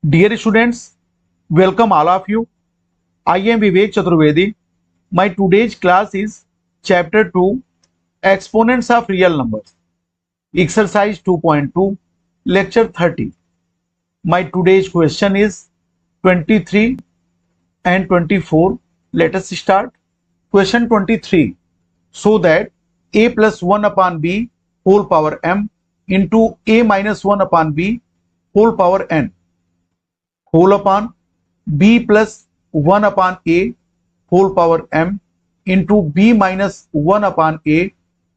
Dear students, welcome all of you. I am Vivek Chaturvedi. My today's class is Chapter 2 Exponents of Real Numbers, Exercise 2.2, Lecture 30. My today's question is 23 and 24. Let us start. Question 23. So that a plus 1 upon b whole power m into a minus 1 upon b whole power n whole upon b plus 1 upon a whole power m into b minus 1 upon a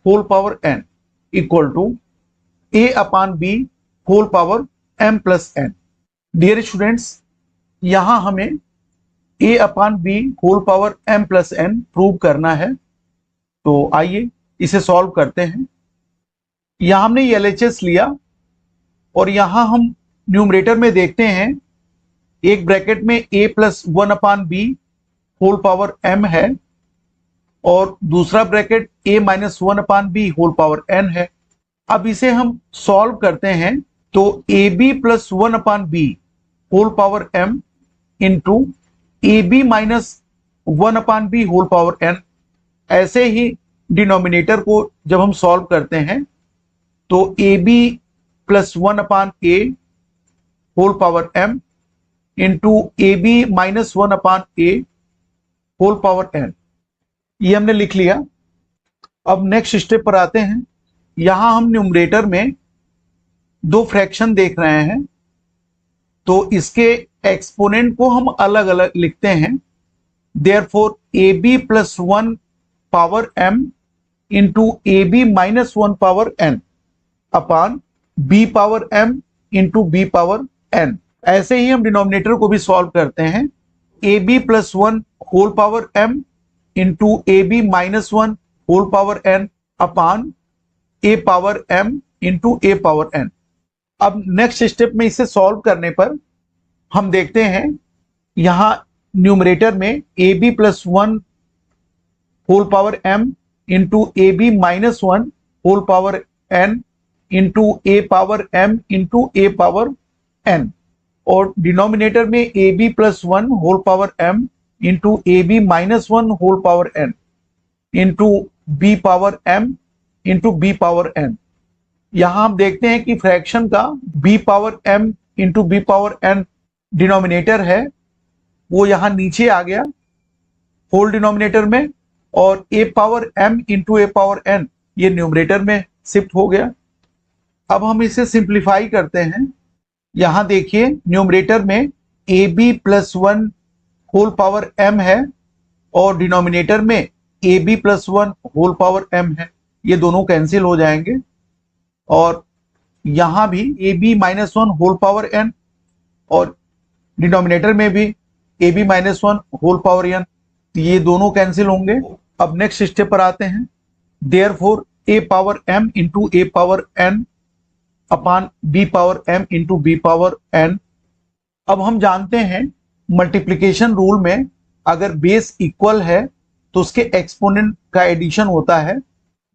whole power n equal to a upon b whole power m plus n. Dear students, यहाँ हमें a upon b whole power m plus n prove करना है, तो आइए इसे solve करते हैं। यहाँ हमने LHS लिया और यहाँ हम न्यूमरेटर में देखते हैं, एक ब्रैकेट में a plus 1 upon B whole power m है और दूसरा bracket a minus 1 upon B whole power n है। अब इसे हम सॉल्व करते हैं तो ab plus 1 upon B whole power m into ab minus 1 upon B whole power n। ऐसे ही डिनोमिनेटर को जब हम सॉल्व करते हैं तो ab plus 1 upon a whole power m into a b minus 1 upon a whole power n, ये हमने लिख लिया। अब नेक्स्ट स्टेप पर आते हैं। यहां हम न्यूमरेटर में दो फ्रैक्शन देख रहे हैं, तो इसके एक्सपोनेंट को हम अलग अलग लिखते हैं। Therefore a B plus 1 power m into a b minus 1 power n upon b power m into B power n। ऐसे ही हम डिनोमिनेटर को भी सॉल्व करते हैं। A B plus 1 whole power m into a b minus 1 whole power n upon a power m into A power n। अब next step में इसे solve करने पर हम देखते हैं, यहाँ न्यूमरेटर में A B plus 1 whole power m into a b minus 1 whole power n into A power m into A power n, और डिनोमिनेटर में A B plus 1 whole power m into a b minus 1 whole power n into B power m into B power n। यहां हम देखते हैं कि fraction का b power m into B power n denominator है, वो यहां नीचे आ गया होल डिनोमिनेटर में, और a power m into A power n ये न्यूमरेटर में शिफ्ट हो गया। अब हम इसे सिंप्लीफाई करते हैं। यहां देखिए न्यूमरेटर में A B plus 1 whole power m है और डिनोमिनेटर में A B plus 1 whole power m है, ये दोनों कैंसिल हो जाएंगे। और यहां भी a b minus 1 whole power n और डिनोमिनेटर में भी a b minus 1 whole power n, ये दोनों कैंसिल होंगे। अब नेक्स्ट स्टेप पर आते हैं। Therefore A power m into A power n upon B power m into B power n। अब हम जानते हैं मल्टीप्लिकेशन रूल में अगर बेस इक्वल है तो उसके एक्सपोनेंट का एडिशन होता है।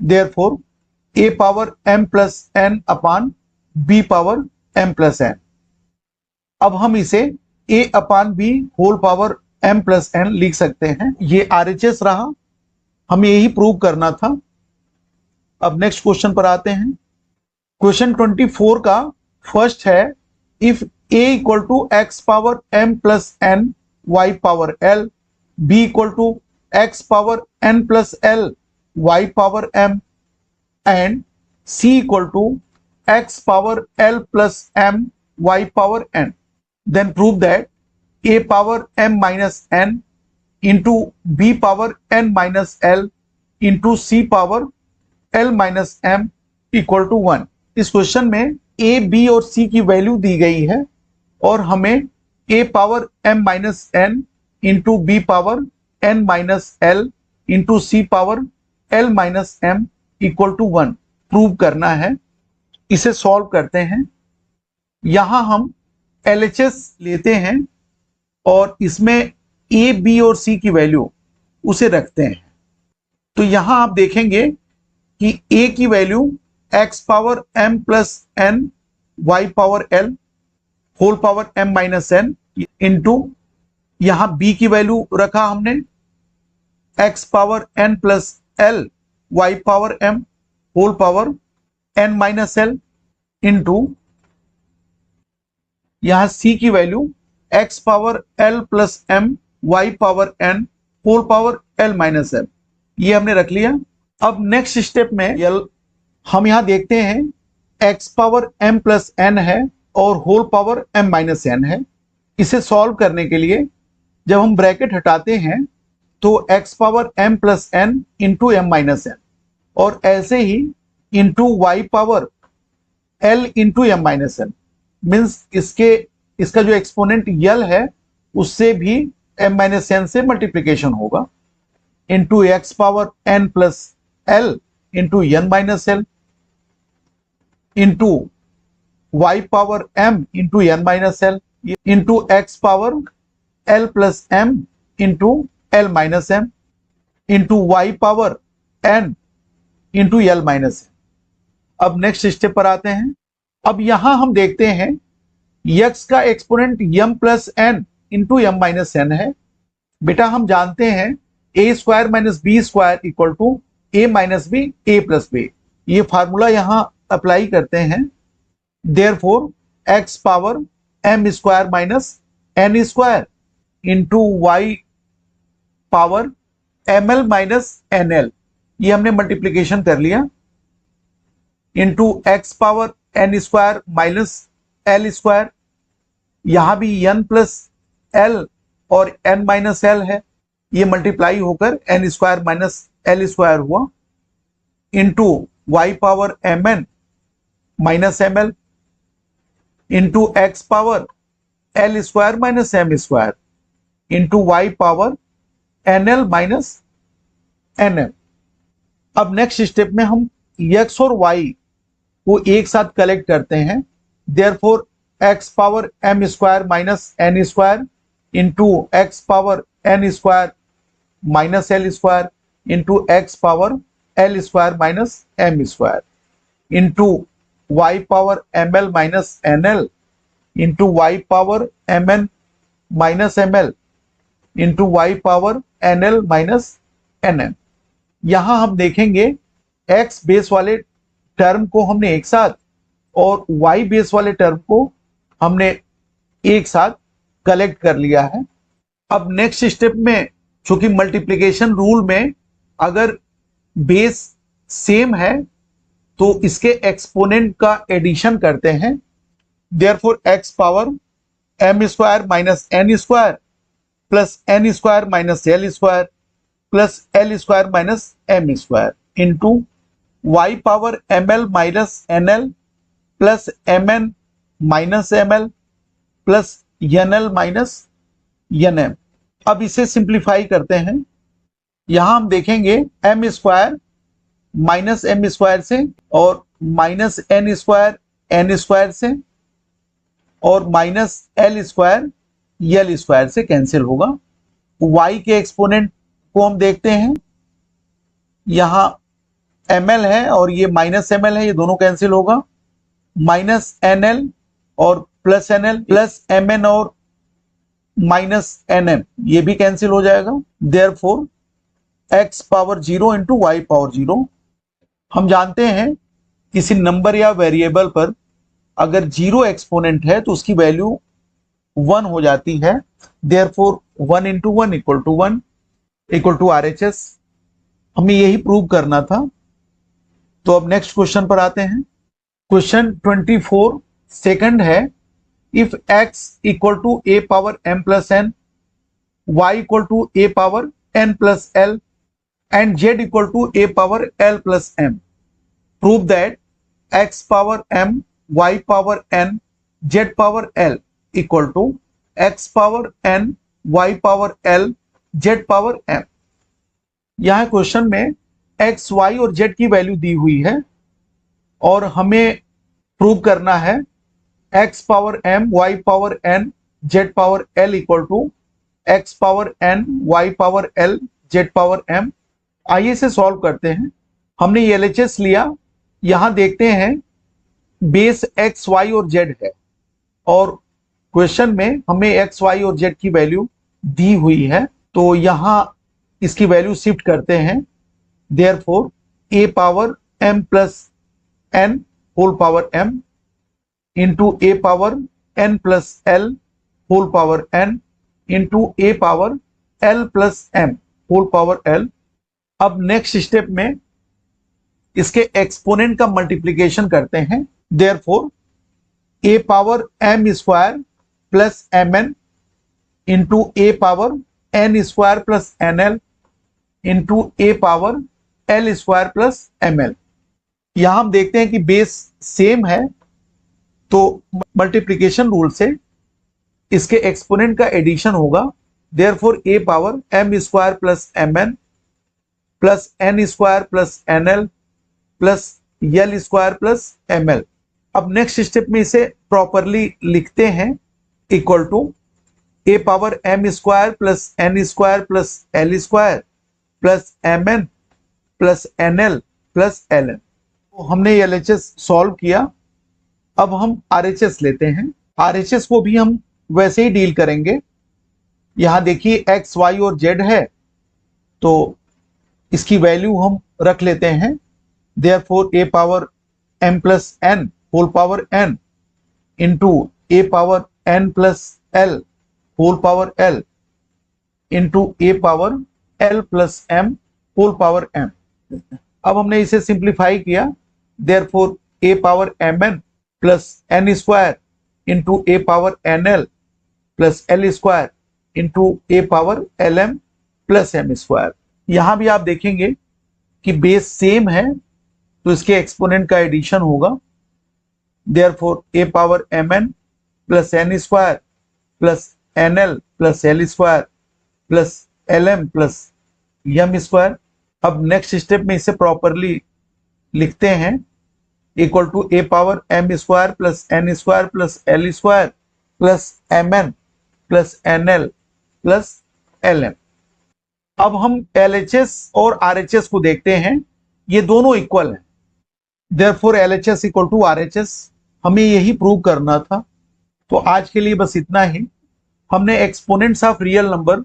Therefore A power m plus n upon B power m plus n। अब हम इसे a upon B whole power m plus n लिख सकते हैं। ये RHS रहा, हमें यही प्रूव करना था। अब नेक्स्ट क्वेश्चन पर आते हैं। क्वेश्चन 24 का फर्स्ट है, if a equal to x power m plus n y power l, b equal to x power n plus l y power m and c equal to x power l plus m y power n, then prove that a power m minus n into b power n minus l into c power l minus m equal to 1। इस question में a, b और c की value दी गई है और हमें a power m minus n into B power n minus l into c power l minus m equal to 1 prove करना है। इसे सॉल्व करते हैं। यहां हम LHS लेते हैं और इसमें a, b और c की वैल्यू उसे रखते हैं। तो यहां आप देखेंगे कि a की value x power m plus n y power l whole power m minus n into यहां b की वैल्यू रखा हमने x power n plus l y power m whole power n minus l into यहां c की value x power l plus m y power n whole power l minus m, ये हमने रख लिया। अब नेक्स्ट स्टेप में हम यहां देखते हैं x power m plus n है और whole power m minus n है। इसे सॉल्व करने के लिए जब हम ब्रैकेट हटाते हैं तो x power m plus n into m minus n और ऐसे ही into y power l into m minus n, means इसका जो एक्सपोनेंट यल है उससे भी m माइनस n से मल्टीप्लीकेशन होगा into x power n plus l into n minus l into y power m into n minus l into x power l plus m into l minus m into y power n into l minus m। अब next step पर आते हैं। अब यहां हम देखते हैं x का exponent m plus n into m minus n है। बेटा हम जानते हैं a square minus b square equal to a minus b a plus b, ये फार्मूला यहां अप्लाई करते हैं। Therefore x power m square minus n square into y power ml minus nl, ये हमने मल्टीप्लीकेशन कर लिया into x power n square minus l square, यहां भी n प्लस l और n माइनस l है, ये मल्टीप्लाई होकर n square minus l square हुआ into y power mn minus ml into x power l square minus m square into y power nl minus nm। अब next step में हम x और y को एक साथ कलेक्ट करते हैं। Therefore x power m square minus n square into x power n square minus l square into x power l square minus m square into y power ml minus nl into y power mn minus ml into y power nl minus nm। यहां हम देखेंगे x base वाले term को हमने एक साथ और y base वाले टर्म को हमने एक साथ कलेक्ट कर लिया है। अब नेक्स्ट स्टेप में चूंकि मल्टीप्लिकेशन रूल में अगर बेस सेम है तो इसके एक्सपोनेंट का एडिशन करते हैं। Therefore x power m square minus n square plus n square minus l square plus l square minus m square into y power ml minus nl plus mn minus ml plus nl minus nm। अब इसे simplify करते हैं। यहां हम देखेंगे m square minus m square से और minus n square से और minus l square l square से कैंसिल होगा। y के एक्सपोनेंट को हम देखते हैं, यहां ml है और ये माइनस ml है, ये दोनों कैंसिल होगा। माइनस nl और प्लस nl प्लस mn और माइनस nm, ये भी कैंसिल हो जाएगा। Therefore x power 0 into y power 0। हम जानते हैं किसी नंबर या वेरिएबल पर अगर 0 एक्सपोनेंट है तो उसकी वैल्यू 1 हो जाती है। Therefore 1 into 1 equal to 1 equal to RHS। हमें यही प्रूव करना था। तो अब नेक्स्ट क्वेश्चन पर आते हैं। क्वेश्चन 24 सेकंड है, if x equal to a power m plus n, y equal to a power n plus l and z equal to a power l plus m, prove that x power m y power n z power l equal to x power n y power l z power m। यहां question में x y और z की value दी हुई है और हमें prove करना है x power m y power n z power l equal to x power n y power l z power m। आइए इसे सॉल्व करते हैं। हमने ये LHS लिया, यहां देखते हैं बेस x y और z है और क्वेश्चन में हमें एक्स वाई और जेड की वैल्यू दी हुई है, तो यहाँ इसकी वैल्यू शिफ्ट करते हैं। Therefore A power m plus n whole power m into A power n plus l whole power n into A power l plus m whole power l। अब नेक्स्ट स्टेप में इसके exponent का multiplication करते हैं। Therefore A power m square plus mn into A power n square plus nl into A power l square plus ml। यहां हम देखते हैं कि बेस सेम है, तो मल्टीप्लीकेशन रूल से इसके एक्सपोनेंट का एडिशन होगा। Therefore A power m square plus mn plus n square plus nl plus l square plus ml। अब नेक्स्ट स्टेप में इसे प्रॉपरली लिखते हैं। Equal to A power m square plus n square plus l square plus mn plus nl plus ln। तो हमने LHS solve किया। अब हम RHS लेते हैं। RHS को भी हम वैसे ही डील करेंगे। यहां देखिए x, y और z है, तो इसकी वैल्यू हम रख लेते हैं। Therefore A power m plus n whole power n into A power n plus l whole power l into A power l plus m whole power m। अब हमने इसे सिंप्लीफाई किया। Therefore A power mn plus n square into A power nl plus l square into A power lm plus m square. यहां भी आप देखेंगे कि base same है, तो इसके एक्सपोनेंट का एडिशन होगा। Therefore A power mn plus n square plus nl plus l square plus lm plus m square. अब नेक्स्ट स्टेप में इसे प्रॉपरली लिखते हैं। Equal to A power m square plus n square plus l square plus mn plus nl plus lm। अब हम LHS और RHS को देखते हैं, ये दोनों इक्वल हैं। Therefore LHS equal to RHS, हमें यही प्रूव करना था। तो आज के लिए बस इतना ही। हमने एक्सपोनेंट्स ऑफ रियल नंबर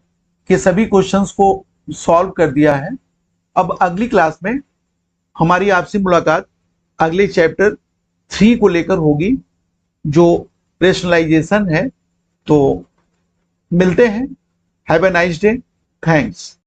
के सभी क्वेश्चंस को सॉल्व कर दिया है। अब अगली क्लास में हमारी आपसे मुलाकात अगले चैप्टर 3 को लेकर होगी, जो रेशनलाइजेशन है। तो मिलते हैं। Have a nice day. Thanks.